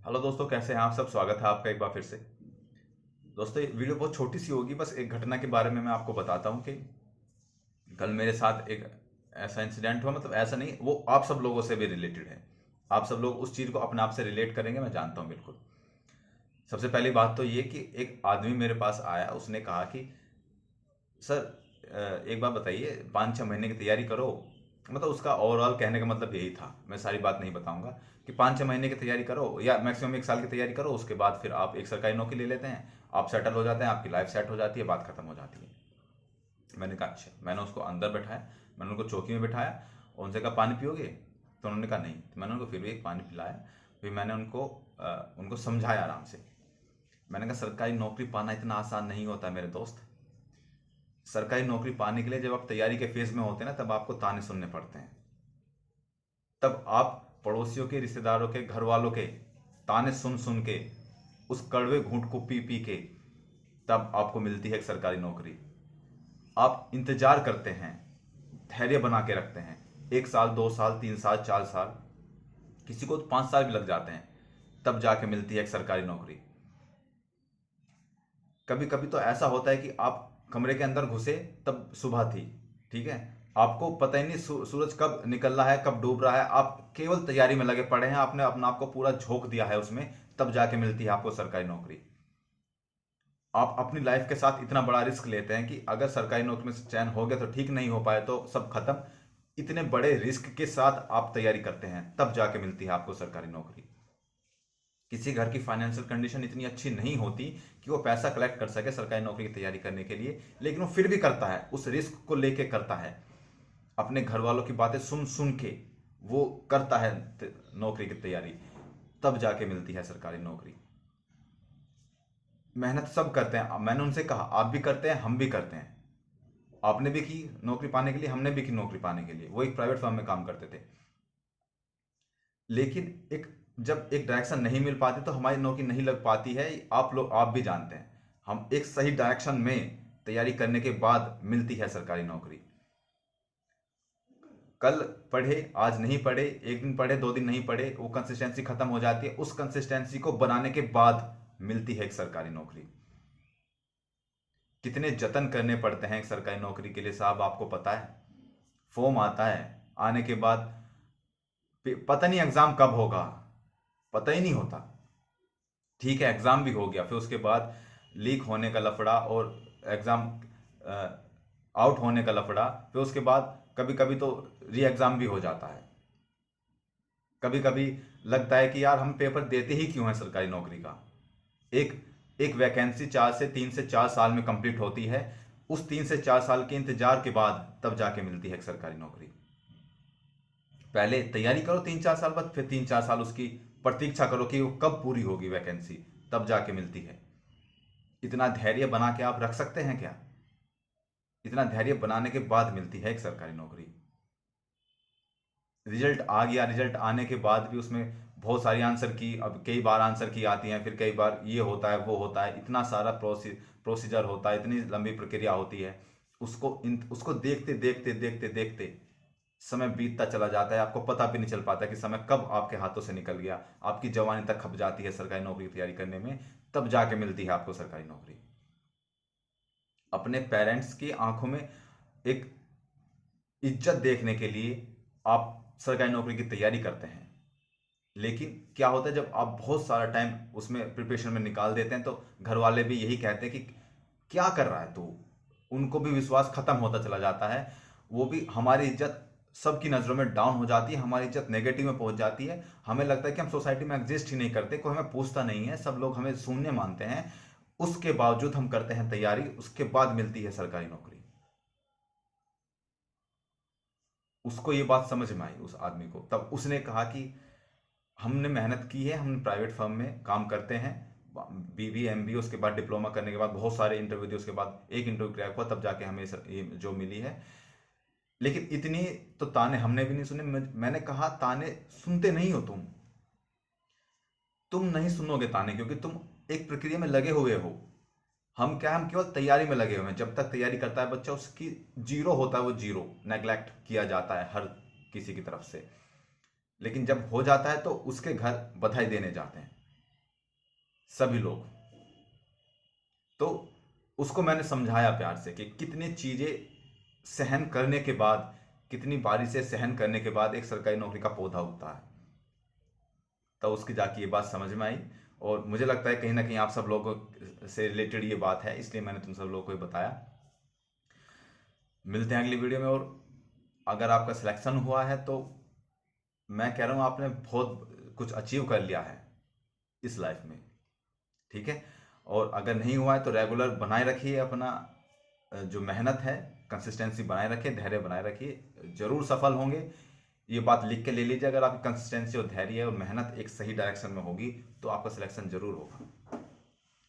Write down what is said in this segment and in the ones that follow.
Hello दोस्तों, कैसे हैं आप सब। स्वागत है आपका एक बार फिर से। दोस्तों, ये वीडियो बहुत छोटी सी होगी। बस एक घटना के बारे में मैं आपको बताता हूँ कि कल मेरे साथ एक ऐसा इंसिडेंट हुआ। मतलब ऐसा नहीं, वो आप सब लोगों से भी रिलेटेड है। आप सब लोग उस चीज़ को अपने आप से रिलेट करेंगे, मैं जानता हूँ बिल्कुल। सबसे पहली बात तो ये कि एक आदमी मेरे पास आया, उसने कहा कि सर, एक बात बताइए, 5-6 महीने की तैयारी करो। मतलब उसका ओवरऑल कहने का मतलब यही था, मैं सारी बात नहीं बताऊंगा, कि 5-6 महीने की तैयारी करो या मैक्सिमम 1 साल की तैयारी करो, उसके बाद फिर आप एक सरकारी नौकरी ले लेते हैं, आप सेटल हो जाते हैं, आपकी लाइफ सेट हो जाती है, बात खत्म हो जाती है। मैंने कहा अच्छा। मैंने उसको अंदर बैठाया, मैंने उनको चौकी में बैठाया और उनसे कहा पानी पियोगे, तो उन्होंने कहा नहीं। तो मैंने उनको फिर भी एक पानी पिलाया। फिर मैंने उनको समझाया आराम से। मैंने कहा सरकारी नौकरी पाना इतना आसान नहीं होता मेरे दोस्त। सरकारी नौकरी पाने के लिए जब आप तैयारी के फेज में होते हैं ना, तब आपको ताने सुनने पड़ते हैं। तब आप पड़ोसियों के, रिश्तेदारों के, घर वालों के ताने सुन सुन के, उस कड़वे घूंट को पी पी के, तब आपको मिलती है एक सरकारी नौकरी। आप इंतजार करते हैं, धैर्य बना के रखते हैं, 1 साल, 2 साल, 3 साल, 4 साल, किसी को तो 5 साल भी लग जाते हैं, तब जाके मिलती है एक सरकारी नौकरी। कभी कभी तो ऐसा होता है कि आप कमरे के अंदर घुसे तब सुबह थी, ठीक है, आपको पता ही नहीं सूरज कब निकल रहा है, कब डूब रहा है, आप केवल तैयारी में लगे पड़े हैं, आपने अपना आपको पूरा झोंक दिया है उसमें, तब जाके मिलती है आपको सरकारी नौकरी। आप अपनी लाइफ के साथ इतना बड़ा रिस्क लेते हैं कि अगर सरकारी नौकरी में से चयन हो गया तो ठीक, नहीं हो पाए तो सब खत्म। इतने बड़े रिस्क के साथ आप तैयारी करते हैं, तब जाके मिलती है आपको सरकारी नौकरी। किसी घर की फाइनेंशियल कंडीशन इतनी अच्छी नहीं होती कि वो पैसा कलेक्ट कर सके सरकारी नौकरी की तैयारी करने के लिए, लेकिन वो फिर भी करता है, उस रिस्क को लेके करता है, अपने घर वालों की बातें सुन सुन के वो करता है नौकरी की तैयारी, तब जाके मिलती है सरकारी नौकरी। मेहनत सब करते हैं, मैंने उनसे कहा आप भी करते हैं, हम भी करते हैं। आपने भी की नौकरी पाने के लिए, हमने भी की नौकरी पाने के लिए। वो एक प्राइवेट फर्म में काम करते थे, लेकिन जब एक डायरेक्शन नहीं मिल पाती तो हमारी नौकरी नहीं लग पाती है। आप भी जानते हैं, हम एक सही डायरेक्शन में तैयारी करने के बाद मिलती है सरकारी नौकरी। कल पढ़े, आज नहीं पढ़े, एक दिन पढ़े, 2 दिन नहीं पढ़े, वो कंसिस्टेंसी खत्म हो जाती है। उस कंसिस्टेंसी को बनाने के बाद मिलती है एक सरकारी नौकरी। कितने जतन करने पड़ते हैं एक सरकारी नौकरी के लिए साहब, आपको पता है। फॉर्म आता है, आने के बाद पता नहीं एग्जाम कब होगा, पता ही नहीं होता। ठीक है, एग्जाम भी हो गया, फिर उसके बाद लीक होने का लफड़ा और एग्जाम आउट होने का लफड़ा, फिर उसके बाद कभी कभी तो री एग्जाम भी हो जाता है। कभी कभी लगता है कि यार हम पेपर देते ही क्यों हैं सरकारी नौकरी का। एक एक वैकेंसी 3 से 4 साल में कंप्लीट होती है। उस 3 से 4 साल के इंतजार के बाद तब जाके मिलती है एक सरकारी नौकरी। पहले तैयारी करो 3-4 साल बाद, फिर 3-4 साल उसकी प्रतीक्षा करो कि वो कब पूरी होगी वैकेंसी, तब जाके मिलती है। इतना धैर्य बना के आप रख सकते हैं क्या? इतना धैर्य बनाने के बाद मिलती है एक सरकारी नौकरी। रिजल्ट आ गया, रिजल्ट आने के बाद भी उसमें बहुत सारी आंसर की, अब कई बार आंसर की आती हैं, फिर कई बार ये होता है वो होता है, इतना सारा प्रोसीजर होता है, इतनी लंबी प्रक्रिया होती है। उसको देखते देखते देखते देखते समय बीतता चला जाता है, आपको पता भी नहीं चल पाता कि समय कब आपके हाथों से निकल गया। आपकी जवानी तक खप जाती है सरकारी नौकरी की तैयारी करने में, तब जाके मिलती है आपको सरकारी नौकरी। अपने पेरेंट्स की आंखों में एक इज्जत देखने के लिए आप सरकारी नौकरी की तैयारी करते हैं, लेकिन क्या होता है जब आप बहुत सारा टाइम उसमें प्रिपरेशन में निकाल देते हैं, तो घर वाले भी यही कहते हैं कि क्या कर रहा है तू। उनको भी विश्वास खत्म होता चला जाता है। वो भी, हमारी इज्जत सबकी नज़रों में डाउन हो जाती है, हमारी इज्जत नेगेटिव में पहुंच जाती है। हमें लगता है कि हम सोसाइटी में एग्जिस्ट ही नहीं करते, कोई हमें पूछता नहीं है, सब लोग हमें शून्य मानते हैं। उसके बावजूद हम करते हैं तैयारी, उसके बाद मिलती है सरकारी नौकरी। उसको ये बात समझ में आई, उस आदमी को। तब उसने कहा कि हमने मेहनत की है, हम प्राइवेट फर्म में काम करते हैं, बीबी एमबी, उसके बाद डिप्लोमा करने के बाद बहुत सारे इंटरव्यू दिए, उसके बाद एक इंटरव्यू क्रैक हुआ, तब जाके हमें ये जो मिली है। लेकिन इतनी तो ताने हमने भी नहीं सुने। मैंने कहा ताने सुनते नहीं हो तुम नहीं सुनोगे ताने, क्योंकि तुम एक प्रक्रिया में लगे हुए हो। हम क्या, हम केवल तैयारी में लगे हुए हैं। जब तक तैयारी करता है बच्चा, उसकी जीरो होता है, वो जीरो नेग्लेक्ट किया जाता है हर किसी की तरफ से। लेकिन जब हो जाता है तो उसके घर बधाई देने जाते हैं। सभी लोग। तो उसको मैंने समझाया प्यार से कि कितनी चीज़ें सहन करने के बाद, कितनी बारी से सहन करने के बाद एक सरकारी नौकरी का पौधा उगता है। तब उसकी जाके ये बात समझ में आई, और मुझे लगता है कहीं ना कहीं आप सब लोगों से रिलेटेड ये बात है, इसलिए मैंने तुम सब लोगों को ये बताया। मिलते हैं अगली वीडियो में। और अगर आपका सिलेक्शन हुआ है तो मैं कह रहा हूँ आपने बहुत कुछ अचीव कर लिया है इस लाइफ में, ठीक है। और अगर नहीं हुआ है तो रेगुलर बनाए रखिए अपना जो मेहनत है, कंसिस्टेंसी बनाए रखिए, धैर्य बनाए रखिए, जरूर सफल होंगे। ये बात लिख के ले लीजिए, अगर आपकी कंसिस्टेंसी और धैर्य और मेहनत एक सही डायरेक्शन में होगी तो आपका सिलेक्शन जरूर होगा।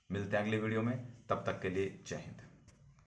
मिलते हैं अगली वीडियो में, तब तक के लिए जय हिंद।